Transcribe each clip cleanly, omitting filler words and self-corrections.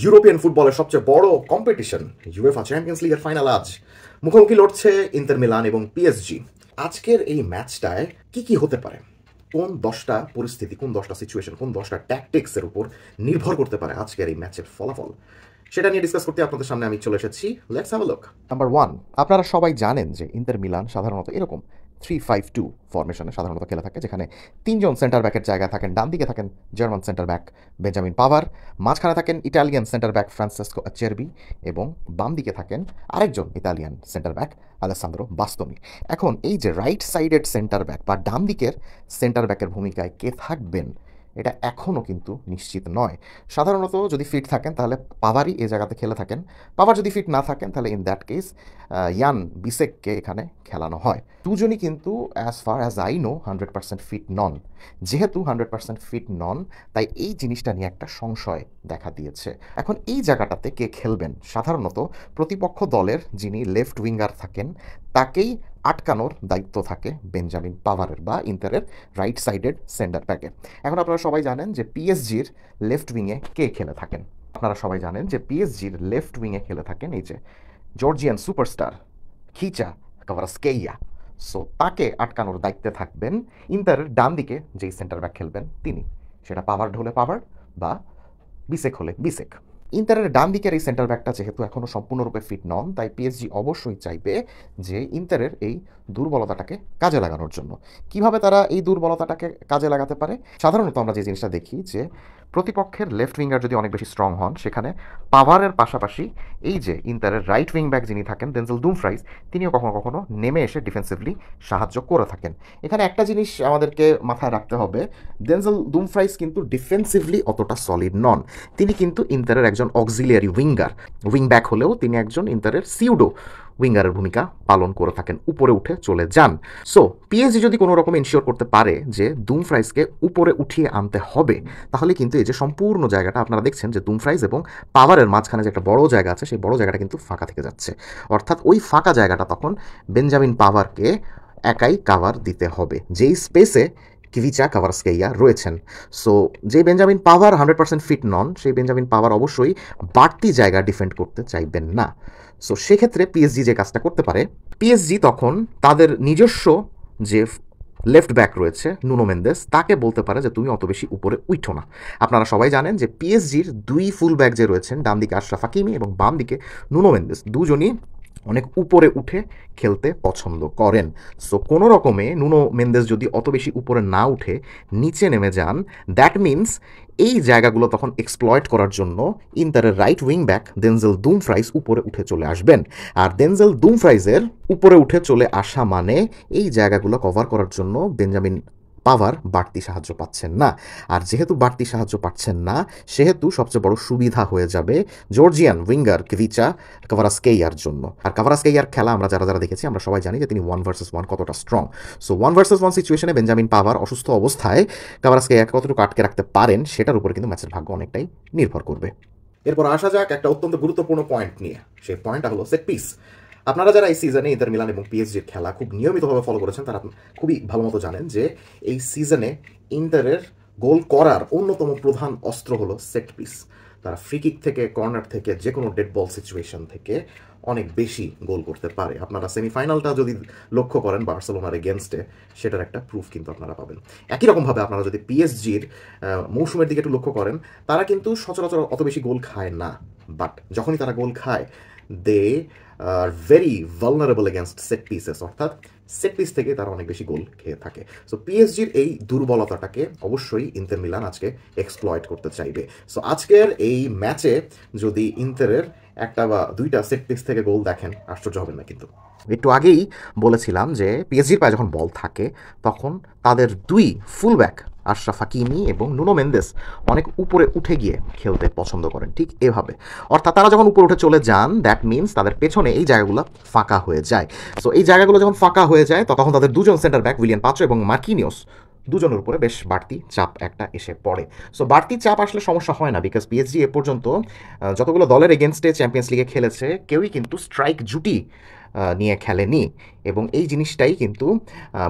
European ফুটবলের সবচেয়ে বড় কম্পিটিশন ইউএফা চ্যাম্পিয়ন্স লিগের ফাইনাল আজ মুখোমুখি লড়ছে ইন্টার মিলান এবং পিএসজি। আজকের এই ম্যাচটায় কি কি হতে পারে, কোন 10টা পরিস্থিতি, কোন 10টা সিচুয়েশন, কোন 10টা ট্যাকটিক্সের উপর নির্ভর করতে পারে আজকের এই ম্যাচের ফলাফল, সেটা নিয়ে ডিসকাস করতে আপনাদের সামনে আমি চলে এসেছি। Let's have a look. Number 1, আপনারা সবাই জানেন যে ইন্টার মিলান সাধারণত এরকম 3-5-2 ফরমেশনে সাধারণত খেলে থাকে, যেখানে তিনজন সেন্টার ব্যাকের জায়গায় থাকেন। ডান দিকে থাকেন জার্মান সেন্টার ব্যাক বেঞ্জামিন পাভার, মাঝখানে থাকেন ইটালিয়ান সেন্টার ব্যাক ফ্রান্সেসকো আচেরবি এবং বাম দিকে থাকেন আরেকজন Italian centre back Alessandro Bastoni. এখন এই যে রাইট সাইডেড সেন্টার ব্যাক বা ডান দিকের সেন্টার ব্যাকের ভূমিকায় কে থাকবেন এটা এখনও কিন্তু নিশ্চিত নয়। সাধারণত যদি ফিট থাকেন তাহলে পাভারই এই জায়গাতে খেলে থাকেন। পাভার যদি ফিট না থাকেন তাহলে ইন দ্যাট কেস ইয়ান বিসেককে এখানে খেলানো হয়। দুজনই কিন্তু as far as I know 100% fit নন। যেহেতু 100% ফিট নন, তাই এই জিনিসটা নিয়ে একটা সংশয় দেখা দিয়েছে। এখন এই জায়গাটাতে কে খেলবেন, সাধারণত প্রতিপক্ষ দলের যিনি লেফট উইঙ্গার থাকেন তাকেই আটকানোর দায়িত্ব থাকে বেঞ্জামিন পাভারের বা ইন্টারের রাইট সাইডেড সেন্টার ব্যাকে। এখন আপনারা সবাই জানেন যে পিএসজির লেফট উইংয়ে কে খেলে থাকেন। আপনারা সবাই জানেন যে পিএসজির লেফট উইংয়ে খেলে থাকেন এই যে জর্জিয়ান সুপারস্টার খিচা কাভারাস্কেইয়া। সো তাকে আটকানোর দায়িত্বে থাকবেন ইন্টারের ডান দিকে যেই সেন্টার ব্যাক খেলবেন তিনি, সেটা পাভার হলে পাভার বা বিসেক হলে বিসেক। ইন্টারের ডান দিকের এই সেন্টার ব্যাকটা যেহেতু এখনও সম্পূর্ণরূপে ফিট নন, তাই পিএসজি অবশ্যই চাইবে যে ইন্টারের এই দুর্বলতাটাকে কাজে লাগানোর জন্য। কিভাবে তারা এই দুর্বলতাটাকে কাজে লাগাতে পারে? সাধারণত আমরা যে জিনিসটা দেখি যে প্রতিপক্ষের লেফট উইঙ্গার যদি অনেক বেশি স্ট্রং হন, সেখানে পাভারের পাশাপাশি এই যে ইন্টারের রাইট উইং ব্যাক যিনি থাকেন ডেনজেল দুমফ্রাইজ, তিনিও কখনো কখনো নেমে এসে ডিফেন্সিভলি সাহায্য করে থাকেন। এখানে একটা জিনিস আমাদেরকে মাথায় রাখতে হবে, ডেনজেল দুমফ্রাইজ কিন্তু ডিফেন্সিভলি অতটা সলিড নন। তিনি কিন্তু ইন্টারের একজন অক্সিলিয়ারি উইঙ্গার, উইং ব্যাক হলেও তিনি একজন ইন্টারের সিউডো উইঙ্গারের ভূমিকা পালন করে থাকেন, উপরে উঠে চলে যান। সো পিএসজি যদি কোনো রকম ইনশিওর করতে পারে যে দুমফ্রাইজকে উপরে উঠিয়ে আনতে হবে, তাহলে কিন্তু এই যে সম্পূর্ণ জায়গাটা আপনারা দেখছেন যে দুমফ্রাইজ এবং পাভারের মাঝখানে যে একটা বড় জায়গা আছে, সেই বড় জায়গাটা কিন্তু ফাঁকা থেকে যাচ্ছে। অর্থাৎ ওই ফাঁকা জায়গাটা তখন বেঞ্জামিন পাভারকে একাই কাভার দিতে হবে, যেই স্পেসে কিভিচা কাভারাস্কেইয়া রয়েছেন। সো যে বেঞ্জামিন পাভার 100% ফিট নন, সেই বেঞ্জামিন পাভার অবশ্যই বাড়তি জায়গা ডিফেন্ড করতে চাইবেন না। সো সেক্ষেত্রে পিএসজি যে কাজটা করতে পারে, পিএসজি তখন তাদের নিজস্ব যে লেফট ব্যাক রয়েছে নুনো মেন্দেস, তাকে বলতে পারে যে তুমি অত বেশি উপরে উঠো না। আপনারা সবাই জানেন যে পিএসজির দুই ফুল ব্যাক যে রয়েছেন, ডান দিকে আশরাফ হাকিমি এবং বাম দিকে নুনো মেন্দেস, দুজনই অনেক উপরে উঠে খেলতে পছন্দ করেন। সো কোনো রকমে নুনো মেন্দেস যদি অত বেশি উপরে না উঠে নিচে নেমে যান, দ্যাট মিনস এই জায়গাগুলো তখন এক্সপ্লয়েট করার জন্য ইন্টারের রাইট উইং ব্যাক ডেনজেল দুমফ্রাইজ উপরে উঠে চলে আসবেন। আর ডেনজেল দুমফ্রাইজের উপরে উঠে চলে আসা মানে এই জায়গাগুলো কভার করার জন্য বেঞ্জামিন পাভার বাড়তি সাহায্য পাচ্ছেন না। আর যেহেতু বাড়তি সাহায্য পাচ্ছেন না, সেহেতু সবচেয়ে বড় সুবিধা হয়ে যাবে জর্জিয়ান উইঙ্গার কিভিচা কাভারাস্কেইয়ার জন্য। আর কাভারাস্কেইয়ার খেলা আমরা যারা যারা দেখেছি, আমরা সবাই জানি যে তিনি 1 ভার্সেস 1 কতটা স্ট্রং। সো 1 ভার্সেস 1 সিচুয়েশনে বেঞ্জামিন পাভার অসুস্থ অবস্থায় কাভারাস্কেইয়াকে কতটুকু আটকে রাখতে পারেন, সেটার উপরে কিন্তু ম্যাচের ভাগ্য অনেকটাই নির্ভর করবে। এরপর আসা যাক একটা অত্যন্ত গুরুত্বপূর্ণ পয়েন্ট নিয়ে। সেই পয়েন্টটা হলো সেট পিস। আপনারা যারা এই সিজনে ইন্টার মিলান এবং পিএসজির খেলা খুব নিয়মিতভাবে ফলো করেছেন, তারা খুবই ভালো মতো জানেন যে এই সিজনে ইন্টারের গোল করার অন্যতম প্রধান অস্ত্র হলো সেট পিস। তারা ফ্রি কিক থেকে, কর্নার থেকে, যে কোনো ডেড বল সিচুয়েশন থেকে অনেক বেশি গোল করতে পারে। আপনারা সেমিফাইনালটা যদি লক্ষ্য করেন বার্সেলোনার এগেনস্টে, সেটার একটা প্রুফ কিন্তু আপনারা পাবেন। একই রকমভাবে আপনারা যদি পিএসজির মৌসুমের দিকে একটু লক্ষ্য করেন, তারা কিন্তু সচরাচর অত বেশি গোল খায় না, বাট যখনই তারা গোল খায় they are very vulnerable against set pieces, অর্থাৎ সেট পিস থেকে তারা অনেক বেশি গোল খেয়ে থাকে। সো পিএসজির এই দুর্বলতাটাকে অবশ্যই ইন্টার মিলান আজকে এক্সপ্লয়েট করতে চাইবে। সো আজকের এই ম্যাচে যদি ইন্টারের একটা বা দুইটা সেট পিস থেকে গোল দেখেন, আশ্চর্য হবেন না। কিন্তু একটু আগেই বলেছিলাম যে পিএসজির পায়ে যখন বল থাকে, তখন তাদের দুই ফুলব্যাক আশরাফ হাকিমি এবং নুনো মেন্দেস অনেক উপরে উঠে গিয়ে খেলতে পছন্দ করেন, ঠিক এভাবে। অর্থাৎ তারা যখন উপরে উঠে চলে যান, দ্যাট মিনস তাদের পেছনে এই জায়গাগুলো ফাঁকা হয়ে যায়। সো এই জায়গাগুলো যখন ফাঁকা হয়ে যায়, তখন তাদের দুজন সেন্টার ব্যাক উইলিয়ান পাচো এবং মার্কিনিওস, দুজনের উপরে বেশ বাড়তি চাপ একটা এসে পড়ে। সো বাড়তি চাপ আসলে সমস্যা হয় না, বিকজ পিএসজি এ পর্যন্ত যতগুলো দলের এগেনস্টে চ্যাম্পিয়ন্স লিগে খেলেছে, কেউই কিন্তু স্ট্রাইক জুটি নিয়ে খেলেনি, এবং এই জিনিসটাই কিন্তু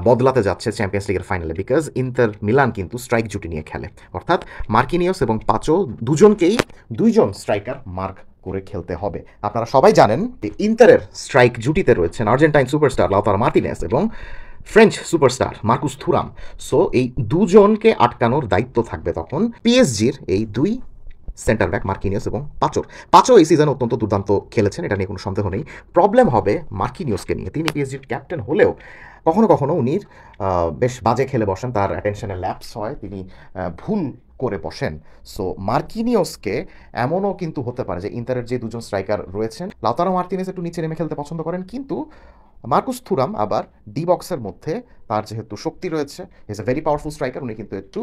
বদলাতে যাচ্ছে চ্যাম্পিয়ন্স লিগের ফাইনালে, বিকজ ইন্টার মিলান কিন্তু স্ট্রাইক জুটি নিয়ে খেলে, অর্থাৎ মার্কিনিওস এবং পাচো দুজনকেই দুইজন স্ট্রাইকার মার্ক করে খেলতে হবে। আপনারা সবাই জানেন যে ইন্টারের স্ট্রাইক জুটিতে রয়েছেন আর্জেন্টাইন সুপারস্টার লাউতারো মার্টিনেজ এবং French superstar Marquis Thuram. So এই দুজনকে আটকানোর দায়িত্ব থাকবে তখন পিএসজির এই দুই সেন্টার ব্যাক মার্কিনিয়াস এবং পাচো এই সিজন অত্যন্ত দুর্দান্ত খেলেছেন, এটা নিয়ে কোনো সন্দেহ নেই। প্রবলেম হবে মার্কিনিয়াসকে নিয়ে। তিনি পিএসজির ক্যাপ্টেন হলেও কখনো কখনো উনি বেশ বাজে খেলে বসেন, তার অ্যাটেনশনে ল্যাপস হয়, তিনি ভুল করে বসেন। সো মার্কিনিয়াসকে এমনও কিন্তু হতে পারে যে ইন্টারের যে দুজন স্ট্রাইকার রয়েছেন, লাউতারো মার্টিনেজ একটু নিচে নেমে খেলতে পছন্দ করেন, কিন্তু মার্কুস থুরাম আবার ডি বক্সের মধ্যে তার যেহেতু শক্তি রয়েছে, is a very powerful striker, উনি কিন্তু একটু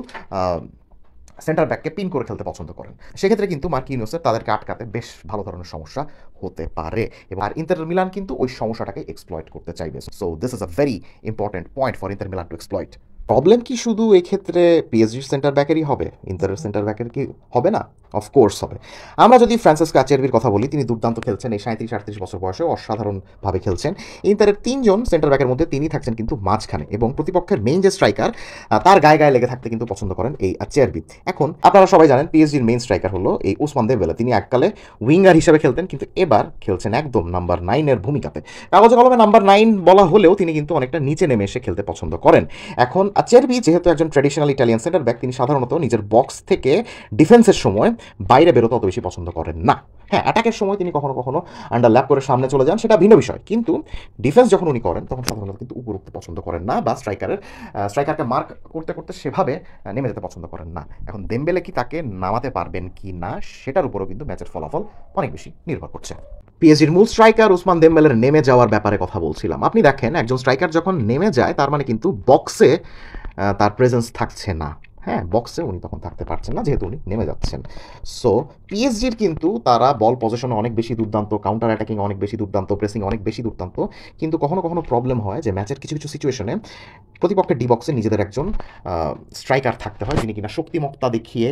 সেন্টার ব্যাককে পিন করে খেলতে পছন্দ করেন। সেক্ষেত্রে কিন্তু মার্কিনিওসের তাদেরকে আটকাতে বেশ ভালো ধরনের সমস্যা হতে পারে, এবং আর ইন্টার মিলান কিন্তু ওই সমস্যাটাকে এক্সপ্লয়েট করতে চাইবে। So this is a very important point for Inter Milan to exploit. Problem কি শুধু এই ক্ষেত্রে পিএসজির সেন্টার ব্যাকেরই হবে? ইন্টারের সেন্টার ব্যাকের কি হবে না? অফকোর্স হবে। আমরা যদি ফ্রান্সিসকো আচেরবির কথা বলি, তিনি দুর্দান্ত খেলছেন, এই 37-38 বছর বয়সেও অসাধারণভাবে খেলছেন। ইন্টারের তিনজন সেন্টার ব্যাকের মধ্যে তিনি থাকছেন কিন্তু মাঝখানে, এবং প্রতিপক্ষের মেইন যে স্ট্রাইকার তার গায়ে গায়ে লেগে থাকতে কিন্তু পছন্দ করেন এই আচেরবি। এখন আপনারা সবাই জানেন পিএসজির মেইন স্ট্রাইকার হলো এই ওসমান দেমবেলে। তিনি এককালে উইঙ্গার হিসেবে খেলতেন, কিন্তু এবার খেলছেন একদম নাম্বার 9-এর ভূমিকাতে। কাগজে কলমে নাম্বার 9 বলা হলেও তিনি কিন্তু অনেকটা নিচে নেমে এসে খেলতে পছন্দ করেন। এখন আচেরবি যেহেতু একজন ট্র্যাডিশনাল ইটালিয়ান সেন্টার ব্যাক, তিনি সাধারণত নিজের বক্স থেকে ডিফেন্সের সময় বাইরে বেরোতে অত বেশি পছন্দ করেন না। হ্যাঁ, অ্যাটাকের সময় তিনি কখনো কখনো আন্ডারল্যাপ করে সামনে চলে যান, সেটা ভিন্ন বিষয়, কিন্তু ডিফেন্স যখন উনি করেন তখন সাধারণত কিন্তু উপর উঠতে পছন্দ করেন না, বা স্ট্রাইকারকে মার্ক করতে করতে সেভাবে নেমে যেতে পছন্দ করেন না। এখন দেমবেলে কি তাকে নামাতে পারবেন কি না, সেটার উপরও কিন্তু ম্যাচের ফলাফল অনেক বেশি নির্ভর করছে। পিএসজির মূল স্ট্রাইকার ওসমান দেমবেলের নেমে যাওয়ার ব্যাপারে কথা বলছিলাম। আপনি দেখেন, একজন স্ট্রাইকার যখন নেমে যায় তার মানে কিন্তু বক্সে তার প্রেজেন্স থাকছে না। হ্যাঁ, বক্সে উনি তখন থাকতে পারছেন না, যেহেতু উনি নেমে যাচ্ছেন। সো পিএসজির কিন্তু তারা বল পজিশনে অনেক বেশি দুর্দান্ত, কাউন্টার অ্যাটাকিং অনেক বেশি দুর্দান্ত, প্রেসিং অনেক বেশি দুর্দান্ত, কিন্তু কখনো কখনো প্রবলেম হয় যে ম্যাচের কিছু কিছু সিচুয়েশনে প্রতিপক্ষের ডি বক্সে নিজেদের একজন স্ট্রাইকার থাকতে হয়, যিনি কিনা শক্তিমত্তা দেখিয়ে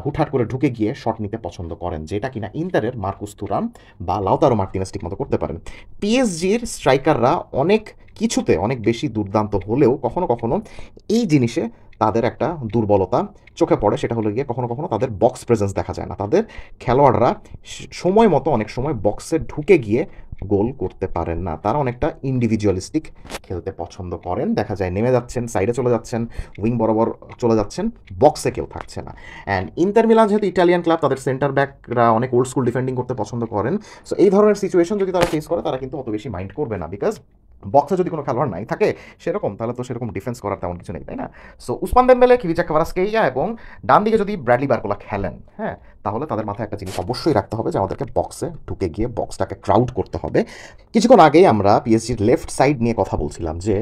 হুটহাট করে ঢুকে গিয়ে শট নিতে পছন্দ করেন, যেটা কিনা ইন্টারের মার্কুস থুরাম বা লাউতারো মার্টিনেজ ঠিক মতো করতে পারেন। পিএসজির স্ট্রাইকাররা অনেক কিছুতে অনেক বেশি দুর্দান্ত হলেও কখনো কখনো এই জিনিসে তাদের একটা দুর্বলতা চোখে পড়ে, সেটা হলো গিয়ে কখনো কখনো তাদের বক্স প্রেজেন্স দেখা যায় না। তাদের খেলোয়াড়রা সময় মতো অনেক সময় বক্সে ঢুকে গিয়ে গোল করতে পারেন না, তারা অনেকটা ইন্ডিভিজুয়ালিস্টিক খেলতে পছন্দ করেন। দেখা যায় নেমে যাচ্ছেন, সাইডে চলে যাচ্ছেন, উইং বরাবর চলে যাচ্ছেন, বক্সে কেউ থাকছে না। অ্যান্ড ইন্টার মিলান যেহেতু ইটালিয়ান ক্লাব, তাদের সেন্টার ব্যাকরা অনেক ওল্ড স্কুল ডিফেন্ডিং করতে পছন্দ করেন। সো এই ধরনের সিচুয়েশন যদি তারা ফেস করে, তারা কিন্তু অত বেশি মাইন্ড করবে না, বিকজ বক্সে যদি কোনো খেলোয়াড় নাই থাকে সেরকম, তাহলে তো সেরকম ডিফেন্স করার তেমন কিছু নেই, তাই না? সো উসমান দেমবেলে, কিভিচা ক্ভারাটস্কেলিয়া এবং ডান দিকে যদি ব্র্যাডলি বারকোলা খেলেন, হ্যাঁ, তাহলে তাদের মাথায় একটা জিনিস অবশ্যই রাখতে হবে যে আমাদেরকে বক্সে ঢুকে গিয়ে বক্সটাকে ক্রাউড করতে হবে। কিছুক্ষণ আগেই আমরা পিএসজির লেফট সাইড নিয়ে কথা বলছিলাম যে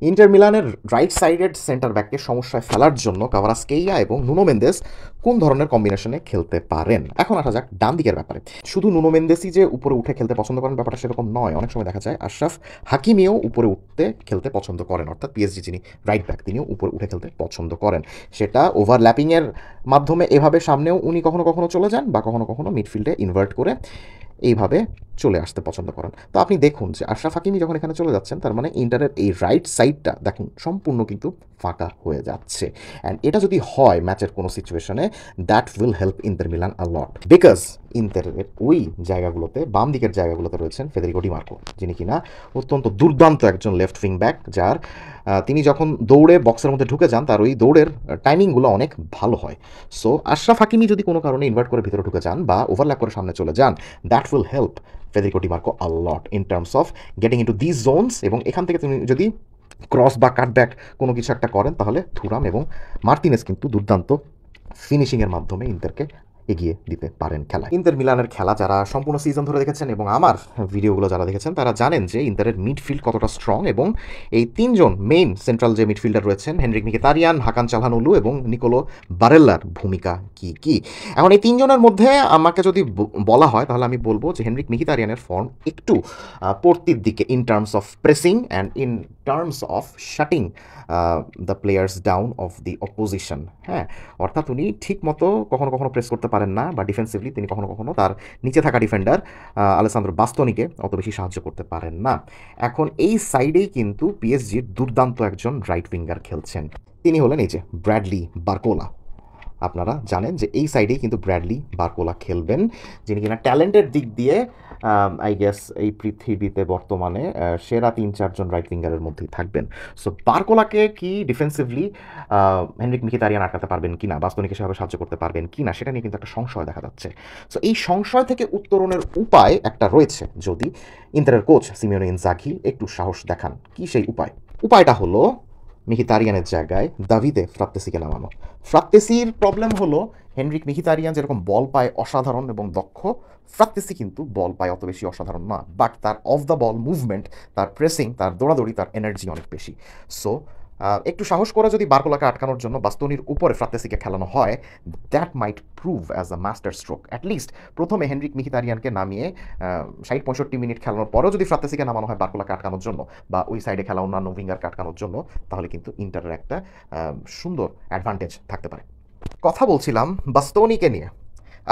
ইন্টার মিলানের রাইট সাইডেড সেন্টার ব্যাককে সমস্যায় ফেলার জন্য ক্ভারাটস্কেলিয়া এবং নুনো মেন্দেস কোন ধরনের কম্বিনেশনে খেলতে পারেন। এখন আসা যাক ডান দিকের ব্যাপারে। শুধু নুনো মেন্দেসই যে উপরে উঠে খেলতে পছন্দ করেন ব্যাপারটা সেরকম নয়, অনেক সময় দেখা যায় আশরাফ হাকিমিও উপরে উঠতে খেলতে পছন্দ করেন, অর্থাৎ পিএসজি যিনি রাইট ব্যাক তিনিও উপরে উঠে খেলতে পছন্দ করেন। সেটা ওভারল্যাপিংয়ের মাধ্যমে এভাবে সামনেও উনি কখনো কখনো চলে যান, বা কখনো কখনো মিডফিল্ডে ইনভার্ট করে এইভাবে চলে আসতে পছন্দ করেন। তো আপনি দেখুন যে আশরাফ হাকিমি যখন এখানে চলে যাচ্ছেন, তার মানে ইন্টারের এই রাইট সাইডটা দেখুন সম্পূর্ণ কিন্তু ফাঁকা হয়ে যাচ্ছে। অ্যান্ড এটা যদি হয় ম্যাচের কোনো সিচুয়েশনে, that will help Inter Milan a lot, because ইন্টারের ওই জায়গাগুলোতে, বাম দিকের জায়গাগুলোতে রয়েছেন ফেদেরিকো ডি মার্কো, যিনি কিনা অত্যন্ত দুর্দান্ত একজন লেফট উইং ব্যাক, যার তিনি যখন দৌড়ে বক্সের মধ্যে ঢুকে যান তার ওই দৌড়ের টাইমিংগুলো অনেক ভালো হয়। সো আশরাফ হাকিমি যদি কোনো কারণে ইনভার্ট করে ভিতরে ঢুকে যান বা ওভারল্যাপ করে সামনে চলে যান, that will help Federico D Marco a lot in terms of getting into this Jones. এবং এখান থেকে তুমি যদি ক্রস বা কাটব্যাক কোনো কিছু একটা করেন, তাহলে থুরাম এবং মার্টিনেজ কিন্তু দুর্দান্ত ফিনিশিংয়ের মাধ্যমে ইন্টারকে এগিয়ে দিতে পারেন খেলা। ইন্টার মিলানের খেলা যারা সম্পূর্ণ সিজন ধরে দেখেছেন এবং আমার ভিডিওগুলো যারা দেখেছেন, তারা জানেন যে ইন্টারের মিডফিল্ড কতটা স্ট্রং, এবং এই তিনজন মেইন সেন্ট্রাল যে মিডফিল্ডার রয়েছেন, হেনরিক মিখিতারিয়ান, হাকান চালহানোগলু এবং নিকোলো বারেল্লার ভূমিকা কি কি। এখন এই তিনজনের মধ্যে আমাকে যদি বলা হয়, তাহলে আমি বলবো যে হেনরিক মিখিতারিয়ানের ফর্ম একটু পড়তির দিকে in terms of pressing and in terms of shirting the players down of the opposition. হ্যাঁ, অর্থাৎ উনি ঠিক মতো কখনো কখনো প্রেস করতে পারেন না, বা ডিফেন্সিভলি তিনি কখনো কখনো তার নিচে থাকা ডিফেন্ডার আলেসান্দ্রো বাস্তোনিকে অত বেশি সাহায্য করতে পারেন না। এখন এই সাইডেই কিন্তু পিএসজির দুর্দান্ত একজন রাইট উইঙ্গার খেলছেন, তিনি হলেন এই যে ব্র্যাডলি বারকোলা। আপনারা জানেন যে এই সাইডেই কিন্তু ব্র্যাডলি বারকোলা খেলবেন, যিনি কিনা ট্যালেন্টের দিক দিয়ে আই গেস এই পৃথিবীতে বর্তমানে সেরা 3-4 জন রাইট উইঙ্গারের মধ্যেই থাকবেন। সো বারকোলাকে কি ডিফেন্সিভলি হেনরিক মিখিতারিয়ান আটকাতে পারবেন কিনা, বাস্তনিকে সেভাবে সাহায্য করতে পারবেন কিনা, সেটা নিয়ে কিন্তু একটা সংশয় দেখা যাচ্ছে। সো এই সংশয় থেকে উত্তরণের উপায় একটা রয়েছে, যদি ইন্টারের কোচ সিমিওনে ইনজাঘি একটু সাহস দেখান। কি সেই উপায়? উপায়টা হলো মিখিতারিয়ানের জায়গায় দাভিদে ফ্রাত্তেসিকে নামানো। ফ্রাত্তেসির প্রবলেম হলো হেনরিক মিখিতারিয়ান যেরকম বল পায় অসাধারণ এবং দক্ষ, ফ্রাত্তেসি কিন্তু বল পায় অত বেশি অসাধারণ না, বাট তার অফ দ্য বল মুভমেন্ট, তার প্রেসিং, তার দৌড়াদৌড়ি, তার এনার্জি অনেক বেশি। সো একটু সাহস করে যদি বারকোলাকে আটকানোর জন্য বাস্তনির উপরে ফ্রাত্তেসিকে খেলানো হয়, that might prove as a master stroke. At least প্রথমে হেনরিক মিখিতারিয়ানকে নামিয়ে 60-65 মিনিট খেলানোর পরেও যদি ফ্রাত্তেসিকে নামানো হয় বারকোলাকে আটকানোর জন্য, বা ওই সাইডে খেলা অন্যান্য উইঙ্গারকে আটকানোর জন্য, তাহলে কিন্তু ইন্টারের একটা সুন্দর অ্যাডভান্টেজ থাকতে পারে। কথা বলছিলাম বাস্তনিকে নিয়ে।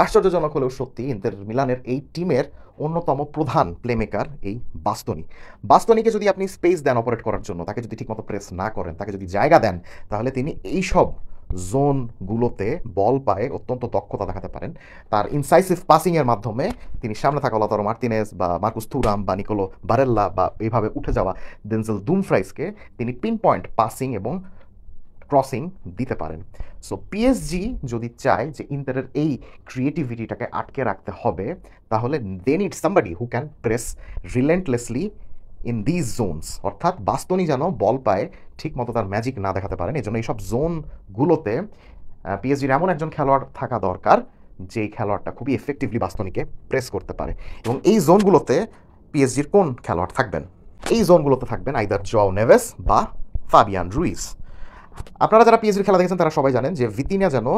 আশ্চর্যজনক হলেও সত্যি, ইন্টার মিলানের এই টিমের অন্যতম প্রধান প্লেমেকার এই বাস্তনিকে যদি আপনি স্পেস দেন অপারেট করার জন্য, তাকে যদি ঠিকমতো প্রেস না করেন, তাকে যদি জায়গা দেন, তাহলে তিনি এইসব জোনগুলোতে বল পায়ে অত্যন্ত দক্ষতা দেখাতে পারেন। তার ইনসাইসিভ পাসিংয়ের মাধ্যমে তিনি সামনে থাকা লাউতারো মার্তিনেজ বা মার্কুস থুরাম বা নিকোলো বারেল্লা বা এইভাবে উঠে যাওয়া ডেনজেল দুমফ্রাইসকে তিনি পিন পয়েন্ট পাসিং এবং ক্রসিং দিতে পারেন। সো পিএসজি যদি চায় যে ইন্টারের এই ক্রিয়েটিভিটিটাকে আটকে রাখতে হবে, তাহলে they need somebody who can press relentlessly in these zones. অর্থাৎ বাস্তনি যেন বল পায় ঠিক মতো তার ম্যাজিক না দেখাতে পারেন, এই জন্য এইসব জোনগুলোতে পিএসজির এমন একজন খেলোয়াড় থাকা দরকার যেই খেলোয়াড়টা খুবই এফেক্টিভলি বাস্তনিকে প্রেস করতে পারে। এবং এই জোনগুলোতে পিএসজির কোন খেলোয়াড় থাকবেন? এই জোনগুলোতে থাকবেন আইদার জোয়াও নেভেস বা ফাবিয়ান রুইস। আপনারা যারা পিএসজির খেলা দেখেছেন তারা সবাই জানেন যে ভিতিনিয়া যেন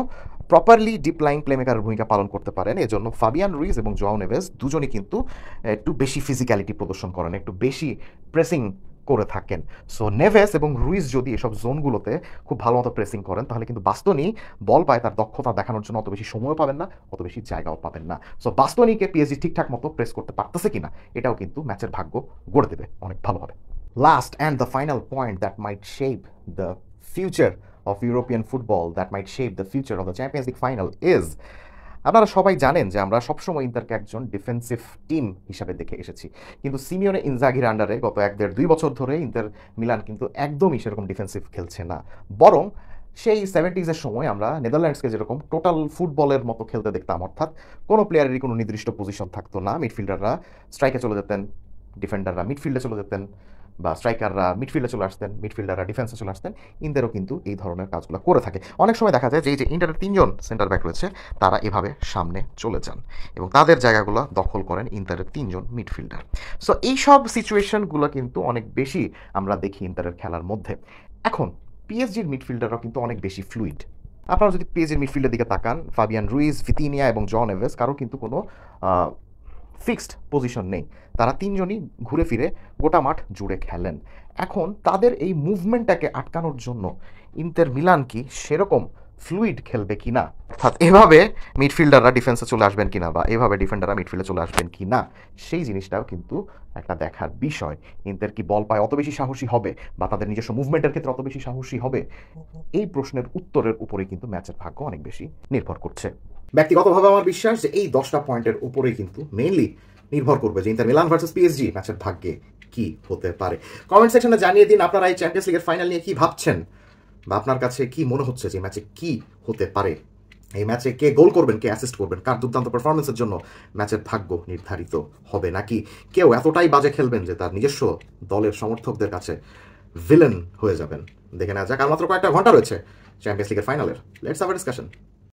প্রপারলি ডিপ লাইন প্লেমেকারের ভূমিকা পালন করতে পারেন, এজন্য ফাবিয়ান রুইস এবং জোয়াও নেভেস দুজনই কিন্তু একটু বেশি ফিজিক্যালিটি প্রদর্শন করেন, একটু বেশি প্রেসিং করে থাকেন। সো নেভেস এবং রুইস যদি এসব জোনগুলোতে খুব ভালো মতো প্রেসিং করেন, তাহলে কিন্তু বাস্তনি বল পায় তার দক্ষতা দেখানোর জন্য অত বেশি সময়ও পাবেন না, অত বেশি জায়গাও পাবেন না। সো বাস্তনিকে পিএসজি ঠিকঠাক মতো প্রেস করতে পারতেছে কিনা, এটাও কিন্তু ম্যাচের ভাগ্য গড়ে দেবে অনেক ভালোভাবে। Last and the final point that might shape the future of European football, that might shape the future of the Champions League final is, আপনারা সবাই জানেন যে আমরা সবসময় ইন্টারকে একজন ডিফেন্সিভ টিম হিসাবে দেখে এসেছি, কিন্তু সিমিওনে ইনজাগির আন্ডারে গত 1-1.5-2 বছর ধরে ইন্টার মিলান কিন্তু একদমই সেরকম ডিফেন্সিভ খেলছে না। বরং সেই 70s সময় আমরা নেদারল্যান্ডসকে যেরকম টোটাল ফুটবলের মতো খেলতে দেখতাম, অর্থাৎ কোনো প্লেয়ারেরই কোনো নির্দিষ্ট পজিশন থাকতো না, মিডফিল্ডাররা স্ট্রাইকে চলে যেতেন, ডিফেন্ডাররা মিডফিল্ডে চলে যেতেন, বা স্ট্রাইকাররা মিডফিল্ডে চলে আসতেন, মিডফিল্ডাররা ডিফেন্সে চলে আসতেন। ইন্টারও কিন্তু এই ধরনের কাজগুলো করে থাকে। অনেক সময় দেখা যায় যে এই যে ইন্টারের 3জন সেন্টার ব্যাক রয়েছে, তারা এভাবে সামনে চলে যান এবং তাদের জায়গাগুলো দখল করেন ইন্টারের 3জন মিডফিল্ডার। সো এইসব সিচুয়েশনগুলো কিন্তু অনেক বেশি আমরা দেখি ইন্টারের খেলার মধ্যে। এখন পিএসজির মিডফিল্ডাররাও কিন্তু অনেক বেশি ফ্লুইড। আপনারা যদি পিএসজির মিডফিল্ডের দিকে তাকান, ফাবিয়ান রুইস, ভিতিনিয়া এবং জন নেভেস কারো কিন্তু কোনো ফিক্সড পজিশন নেই, তারা 3জনই ঘুরে ফিরে গোটা মাঠ জুড়ে খেলেন। এখন তাদের এই মুভমেন্টটাকে আটকানোর জন্য ইন্টার মিলান কি সেরকম ফ্লুইড খেলবে কিনা, অর্থাৎ এভাবে মিডফিল্ডাররা ডিফেন্সে চলে আসবেন কিনা, বা এভাবে ডিফেন্ডাররা মিডফিল্ডে চলে আসবেন কিনা, সেই জিনিসটাও কিন্তু একটা দেখার বিষয়। ইন্টার কি বল পায় অত বেশি সাহসী হবে, বা তাদের নিজস্ব মুভমেন্টের ক্ষেত্রে অত বেশি সাহসী হবে? এই প্রশ্নের উত্তরের উপরে কিন্তু ম্যাচের ভাগ্য অনেক বেশি নির্ভর করছে। ব্যক্তিগতভাবে আমার বিশ্বাস যে এই 10টা পয়েন্টের উপরেই কিন্তু মেইনলি নির্ভর করবে যে ইন্টার মিলান ভার্সেস পিএসজি ম্যাচের ভাগ্যে কি হতে পারে। কমেন্ট সেকশনে জানিয়ে দিন আপনারা এই চ্যাম্পিয়ন্স লিগের ফাইনাল নিয়ে কি ভাবছেন, বা আপনার কাছে কি মনে হচ্ছে যে ম্যাচে কি হতে পারে, এই ম্যাচে কে গোল করবেন, কে অ্যাসিস্ট করবেন, কার দুর্দান্ত পারফরমেন্সের জন্য ম্যাচের ভাগ্য নির্ধারিত হবে, নাকি কেউ এতটাই বাজে খেলবেন যে তার নিজস্ব দলের সমর্থকদের কাছে ভিলেন হয়ে যাবেন। দেখে নেওয়া যাক। আর মাত্র কয়েকটা ঘন্টা রয়েছে চ্যাম্পিয়ন্স লিগের ফাইনালের। Let's have a discussion.